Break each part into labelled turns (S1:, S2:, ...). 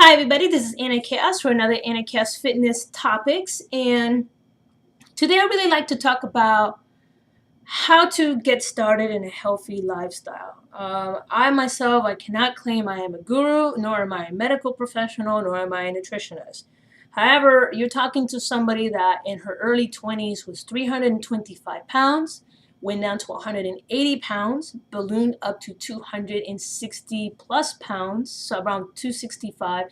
S1: Hi everybody, this is Anna Khayos for another Anna Khayos Fitness Topics, and today I really like to talk about how to get started in a healthy lifestyle. I myself, I cannot claim I am a guru, nor am I a medical professional, nor am I a nutritionist. However, you're talking to somebody that in her early 20s was 325 pounds, went down to 180 pounds, ballooned up to 260 plus pounds, so around 265,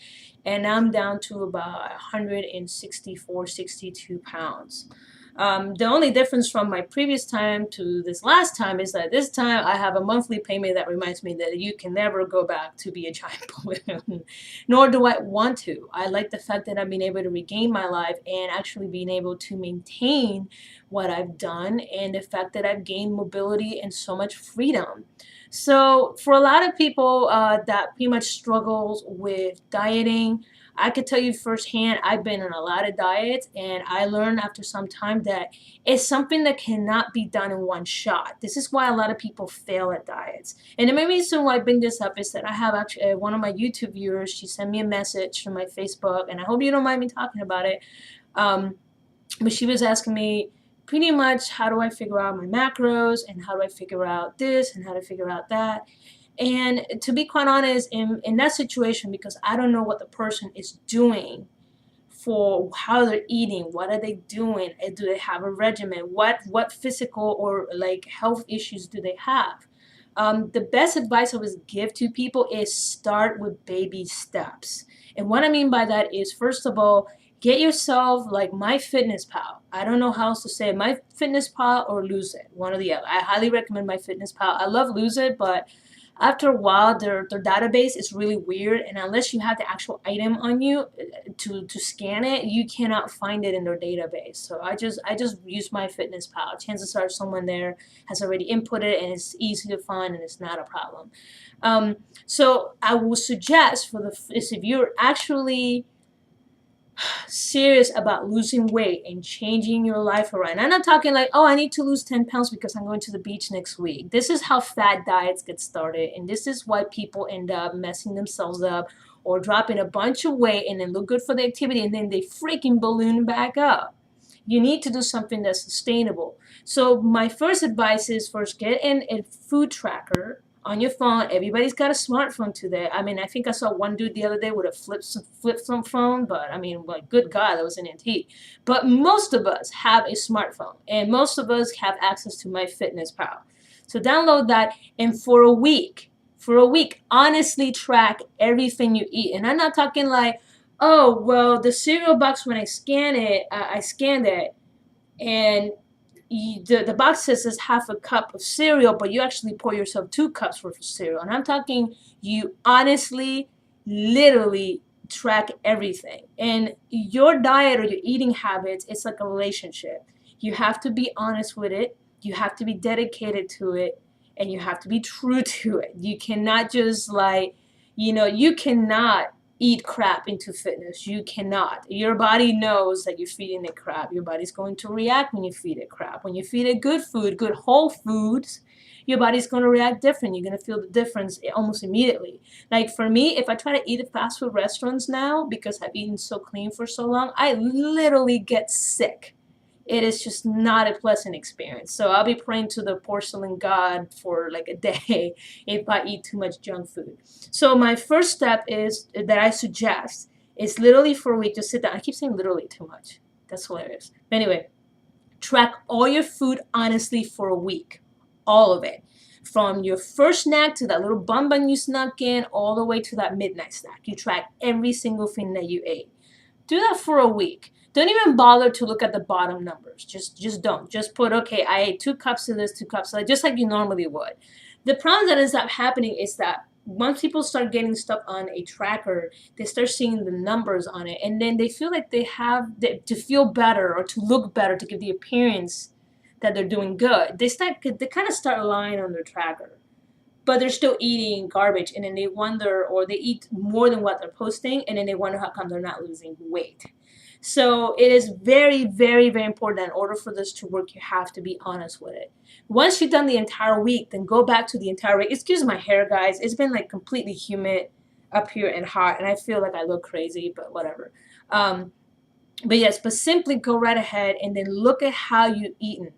S1: and now I'm down to about 164, 62 pounds. The only difference from my previous time to this last time is that this time I have a monthly payment that reminds me that you can never go back to be a giant balloon, nor do I want to. I like the fact that I've been able to regain my life and actually being able to maintain what I've done, and the fact that I've gained mobility and so much freedom. So for a lot of people that pretty much struggles with dieting, I could tell you firsthand, I've been on a lot of diets, and I learned after some time that it's something that cannot be done in one shot. This is why a lot of people fail at diets. And the main reason why I bring this up is that I have actually one of my YouTube viewers, she sent me a message from my Facebook, and I hope you don't mind me talking about it. But she was asking me pretty much, how do I figure out my macros, and how do I figure out this, and how to figure out that. And to be quite honest, in that situation, because I don't know what the person is doing for how they're eating, what are they doing, do they have a regimen, what physical or like health issues do they have. The best advice I always give to people is start with baby steps. And what I mean by that is, first of all, get yourself like MyFitnessPal. I don't know how else to say it, MyFitnessPal or Lose It, one or the other. I highly recommend MyFitnessPal. I love Lose It, but after a while, their database is really weird, and unless you have the actual item on you to scan it, you cannot find it in their database. So I just use MyFitnessPal. Chances are someone there has already inputted, and it's easy to find, and it's not a problem. So I will suggest if you're actually serious about losing weight and changing your life around. I'm not talking like, oh, I need to lose 10 pounds because I'm going to the beach next week. This is how fat diets get started, and this is why people end up messing themselves up or dropping a bunch of weight and then look good for the activity, and then they freaking balloon back up. You need to do something that's sustainable. So my first advice is, first get in a food tracker on your phone. Everybody's got a smartphone today. I mean, I think I saw one dude the other day with a flip phone, but I mean, like, good God, that was an antique. But most of us have a smartphone, and most of us have access to MyFitnessPal. So download that, and for a week, honestly track everything you eat. And I'm not talking like, oh, well, the cereal box, when I scanned it, and the box says it's half a cup of cereal, but you actually pour yourself 2 cups worth of cereal. And I'm talking, you honestly, literally track everything. And your diet or your eating habits, it's like a relationship. You have to be honest with it. You have to be dedicated to it. And you have to be true to it. You cannot just you cannot eat crap into fitness. You cannot. Your body knows that you're feeding it crap. Your body's going to react when you feed it crap. When you feed it good food, good whole foods, your body's going to react different. You're going to feel the difference almost immediately. Like for me, if I try to eat at fast food restaurants now, because I've eaten so clean for so long, I literally get sick. It is just not a pleasant experience. So I'll be praying to the porcelain god for like a day if I eat too much junk food. So my first step is that I suggest is literally for a week, just sit down. I keep saying literally too much. That's hilarious. Anyway, track all your food honestly for a week. All of it. From your first snack to that little bun you snuck in, all the way to that midnight snack. You track every single thing that you ate. Do that for a week. Don't even bother to look at the bottom numbers. Just don't. Just put, okay, I ate 2 cups of this, 2 cups of that, just like you normally would. The problem that ends up happening is that once people start getting stuff on a tracker, they start seeing the numbers on it, and then they feel like they have to feel better or to look better, to give the appearance that they're doing good. They kind of start lying on their tracker, but they're still eating garbage, and then they wonder, or they eat more than what they're posting, and then they wonder how come they're not losing weight. So it is very, very, very important that in order for this to work, you have to be honest with it. Once you've done the entire week, then go back to the entire week. Excuse my hair, guys. It's been like completely humid. up here and hot, and I feel like I look crazy, but whatever. Um, but yes, but simply go right ahead and then look at how you eaten.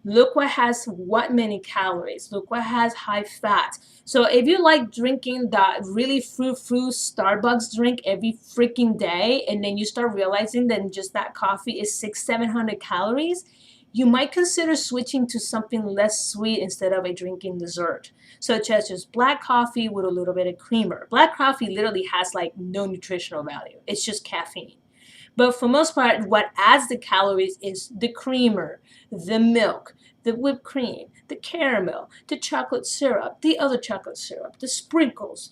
S1: Look what has what many calories. Look what has high fat. So if you like drinking that really frou-frou Starbucks drink every freaking day, and then you start realizing that just that coffee is 600-700 calories, you might consider switching to something less sweet instead of a drinking dessert, such as just black coffee with a little bit of creamer. Black coffee literally has like no nutritional value. It's just caffeine. But for most part, what adds the calories is the creamer, the milk, the whipped cream, the caramel, the chocolate syrup, the other chocolate syrup, the sprinkles,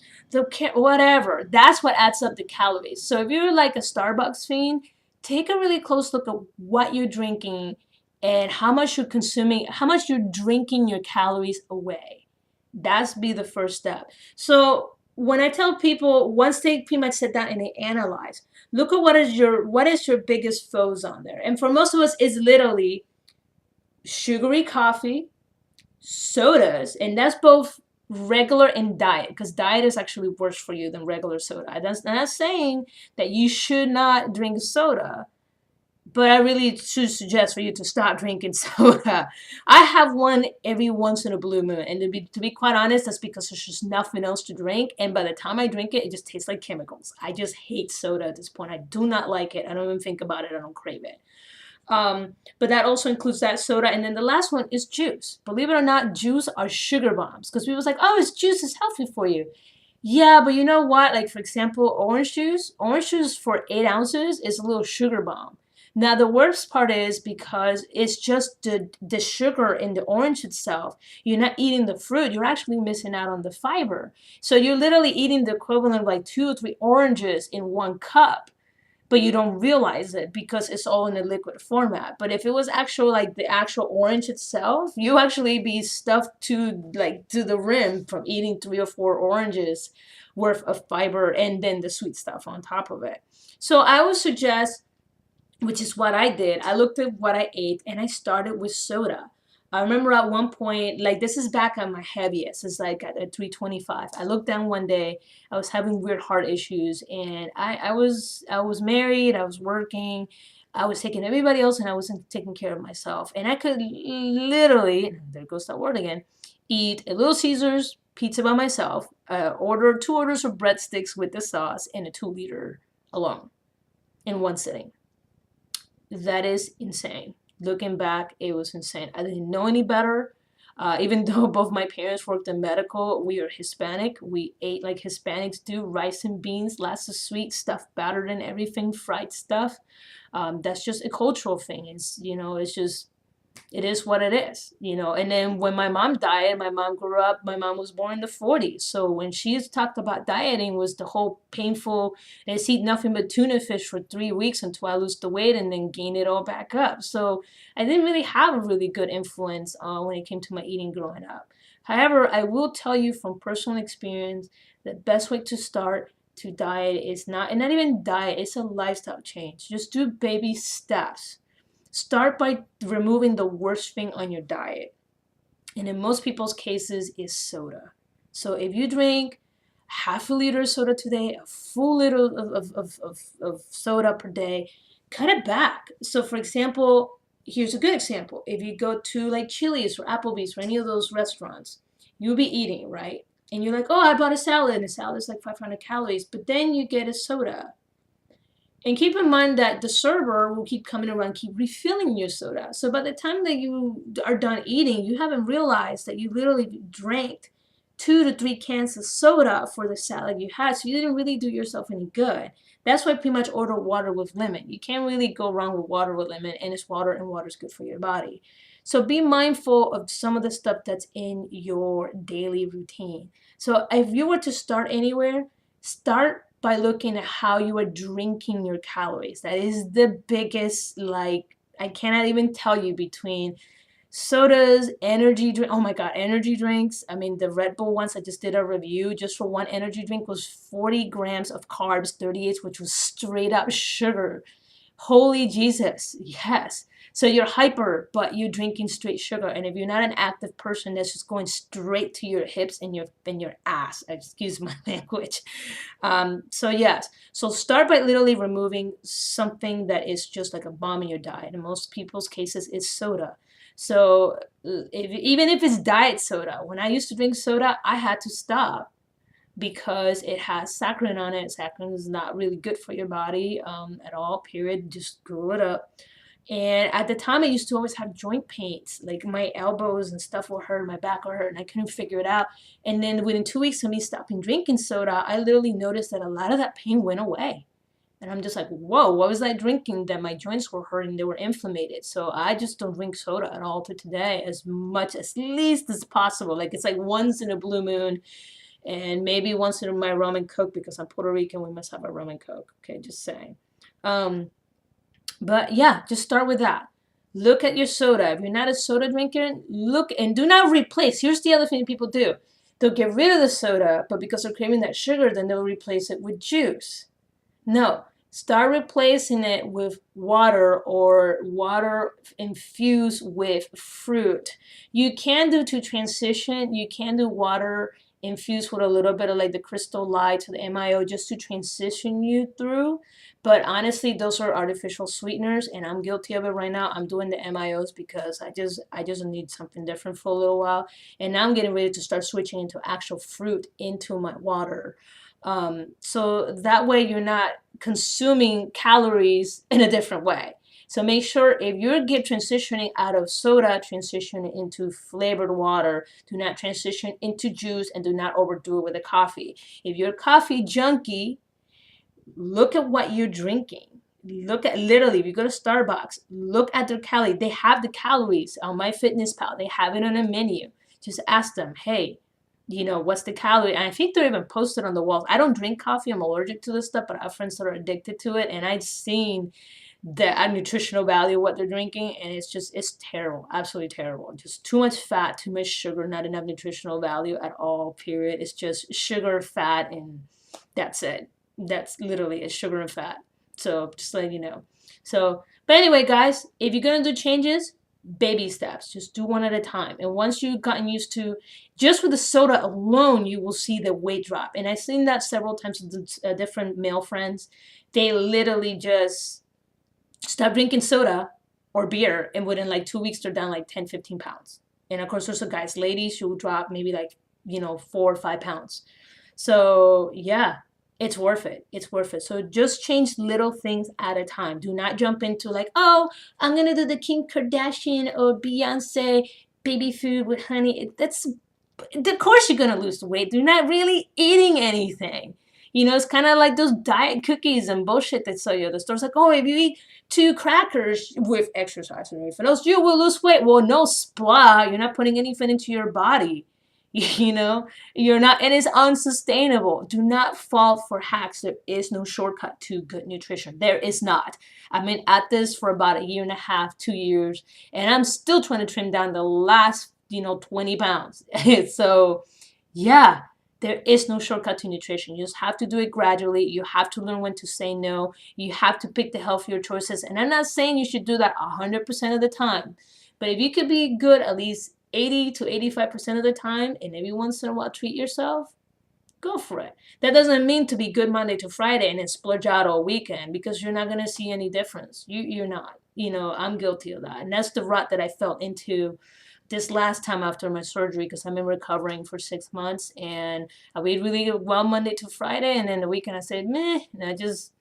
S1: whatever. That's what adds up the calories. So if you're like a Starbucks fiend, take a really close look at what you're drinking and how much you're consuming, how much you're drinking your calories away. That's be the first step. So when I tell people, once they pretty much sit down and they analyze, look at what is your biggest foes on there. And for most of us, it's literally sugary coffee, sodas, and that's both regular and diet, because diet is actually worse for you than regular soda. I'm not saying that you should not drink soda, but I really should suggest for you to stop drinking soda. I have one every once in a blue moon, and to be quite honest, that's because there's just nothing else to drink. And by the time I drink it, it just tastes like chemicals. I just hate soda at this point. I do not like it. I don't even think about it. I don't crave it. But that also includes that soda. And then the last one is juice. Believe it or not, juice are sugar bombs, because people's like, oh, it's juice is healthy for you. Yeah, but you know what? Like, for example, orange juice for 8 ounces is a little sugar bomb. Now, the worst part is because it's just the sugar in the orange itself. You're not eating the fruit. You're actually missing out on the fiber. So you're literally eating the equivalent of like 2 or 3 oranges in one cup, but you don't realize it because it's all in a liquid format. But if it was actual like the actual orange itself, you actually be stuffed to the rim from eating 3 or 4 oranges worth of fiber and then the sweet stuff on top of it. So I would suggest, which is what I did. I looked at what I ate and I started with soda. I remember at one point, like this is back at my heaviest, it's like at 325. I looked down one day, I was having weird heart issues, and I was married, I was working, I was taking everybody else, and I wasn't taking care of myself. And I could literally, there goes that word again, eat a Little Caesars pizza by myself, order 2 orders of breadsticks with the sauce, and a 2 liter alone in one sitting. That is insane. Looking back, it was insane. I didn't know any better. Even though both my parents worked in medical, we are Hispanic. We ate like Hispanics do, rice and beans, lots of sweet stuff, battered in everything, fried stuff. That's just a cultural thing. It's just it is what it is. And then when my mom died, my mom grew up, my mom was born in the 40s. So when she talked about dieting, was the whole painful, let's eat nothing but tuna fish for 3 weeks until I lose the weight and then gain it all back up. So I didn't really have a really good influence when it came to my eating growing up. However, I will tell you from personal experience, the best way to start to diet is not, and not even diet, it's a lifestyle change. Just do baby steps. Start by removing the worst thing on your diet. And in most people's cases is soda. So if you drink half a liter of soda today, a full liter of soda per day, cut it back. So for example, here's a good example. If you go to like Chili's or Applebee's or any of those restaurants, you'll be eating, right? And you're like, oh, I bought a salad, and the salad is like 500 calories, but then you get a soda. And keep in mind that the server will keep coming around, keep refilling your soda. So by the time that you are done eating, you haven't realized that you literally drank 2 to 3 cans of soda for the salad you had. So you didn't really do yourself any good. That's why pretty much order water with lemon. You can't really go wrong with water with lemon, and it's water, and water is good for your body. So be mindful of some of the stuff that's in your daily routine. So if you were to start anywhere, start by looking at how you are drinking your calories. That is the biggest, like, I cannot even tell you, between sodas, energy drink. Oh my God, energy drinks. I mean, the Red Bull ones, I just did a review just for one energy drink was 40 grams of carbs, 38, which was straight up sugar. Holy Jesus, yes. So you're hyper, but you're drinking straight sugar. And if you're not an active person, that's just going straight to your hips and your ass. Excuse my language. So yes. So start by literally removing something that is just like a bomb in your diet. In most people's cases, it's soda. So even if it's diet soda, when I used to drink soda, I had to stop because it has saccharin on it. Saccharin is not really good for your body at all, period. Just grow it up. And at the time, I used to always have joint pains, like my elbows and stuff will hurt, my back will hurt, and I couldn't figure it out. And then within 2 weeks of me stopping drinking soda, I literally noticed that a lot of that pain went away. And I'm just like, whoa, what was I drinking that my joints were hurting? They were inflamed. So I just don't drink soda at all to today, as much as least as possible. Like it's like once in a blue moon, and maybe once in my rum and coke, because I'm Puerto Rican, we must have a rum and coke. Okay, just saying. But yeah, just start with that. Look at your soda. If you're not a soda drinker, look and do not replace. Here's the other thing people do. They'll get rid of the soda, but because they're craving that sugar, then they'll replace it with juice. No, start replacing it with water or water infused with fruit. You can do to transition, you can do water infused with a little bit of like the Crystal Light to the MIO just to transition you through. But honestly, those are artificial sweeteners, and I'm guilty of it right now. I'm doing the MIOs because I just need something different for a little while. And now I'm getting ready to start switching into actual fruit into my water. So that way you're not consuming calories in a different way. So make sure if you're transitioning out of soda, transition into flavored water. Do not transition into juice, and do not overdo it with a coffee. If you're a coffee junkie, look at what you're drinking. Look at literally, if you go to Starbucks, look at their calories. They have the calories on MyFitnessPal. They have it on a menu. Just ask them, hey, what's the calorie? And I think they're even posted on the walls. I don't drink coffee. I'm allergic to this stuff, but I have friends that are addicted to it. And I've seen the nutritional value of what they're drinking. And it's terrible. Absolutely terrible. Just too much fat, too much sugar, not enough nutritional value at all, period. It's just sugar, fat, and that's it. That's literally it, sugar and fat. So just letting you know. So, but anyway, guys, if you're going to do changes, baby steps. Just do one at a time. And once you've gotten used to, just with the soda alone, you will see the weight drop. And I've seen that several times with different male friends. They literally just stop drinking soda or beer, and within like 2 weeks, they're down like 10, 15 pounds. And of course, there's some guys, ladies, who will drop maybe like, 4 or 5 pounds. So yeah, it's worth it. It's worth it. So just change little things at a time. Do not jump into like, oh, I'm going to do the Kim Kardashian or Beyonce baby food with honey. Of course you're going to lose weight. You're not really eating anything. It's kind of like those diet cookies and bullshit they sell you at the stores. Like, oh, if you eat 2 crackers with exercise and everything else, you will lose weight. Well, no, splah. You're not putting anything into your body. You're not, and it's unsustainable. Do not fall for hacks. There is no shortcut to good nutrition. There is not. I've been at this for about 1.5 years, 2 years, and I'm still trying to trim down the last, 20 pounds. So, yeah, there is no shortcut to nutrition. You just have to do it gradually. You have to learn when to say no. You have to pick the healthier choices. And I'm not saying you should do that 100% of the time, but if you could be good at least 80 to 85% of the time, and every once in a while treat yourself, go for it. That doesn't mean to be good Monday to Friday and then splurge out all weekend, because you're not going to see any difference. You're not. I'm guilty of that. And that's the rut that I fell into this last time after my surgery, because I've been recovering for 6 months, and I weighed really well Monday to Friday, and then the weekend I said, meh, and I just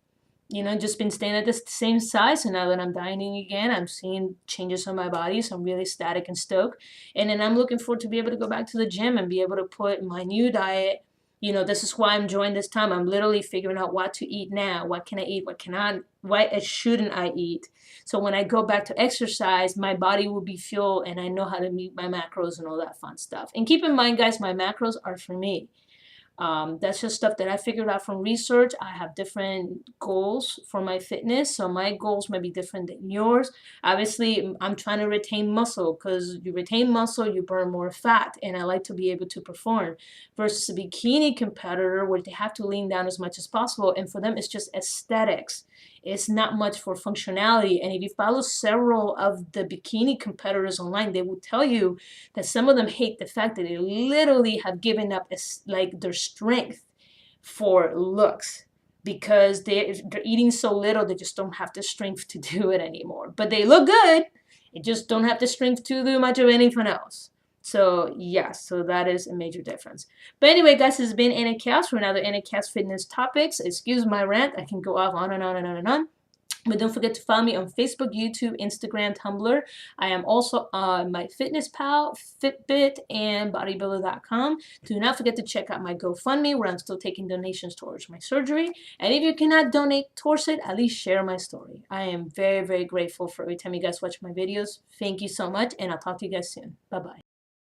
S1: been staying at the same size. And now that I'm dieting again, I'm seeing changes on my body. So I'm really ecstatic and stoked. And then I'm looking forward to be able to go back to the gym and be able to put my new diet. This is why I'm enjoying this time. I'm literally figuring out what to eat now. What can I eat? What shouldn't I eat? So when I go back to exercise, my body will be fueled, and I know how to meet my macros and all that fun stuff. And keep in mind, guys, my macros are for me. That's just stuff that I figured out from research. I have different goals for my fitness, so my goals might be different than yours. Obviously, I'm trying to retain muscle, because you retain muscle, you burn more fat, and I like to be able to perform. Versus a bikini competitor where they have to lean down as much as possible, and for them, it's just aesthetics. It's not much for functionality. And if you follow several of the bikini competitors online, they will tell you that some of them hate the fact that they literally have given up like their strength for looks, because they're eating so little they just don't have the strength to do it anymore. But they look good, they just don't have the strength to do much of anything else. So yes, so that is a major difference. But anyway, guys, this has been Anna Khayos for another Anna Khayos Fitness Topics. Excuse my rant, I can go off on and on and on and on. But don't forget to follow me on Facebook, YouTube, Instagram, Tumblr. I am also on MyFitnessPal, Fitbit, and Bodybuilder.com. Do not forget to check out my GoFundMe, where I'm still taking donations towards my surgery. And if you cannot donate towards it, at least share my story. I am very, very grateful for every time you guys watch my videos. Thank you so much, and I'll talk to you guys soon. Bye-bye.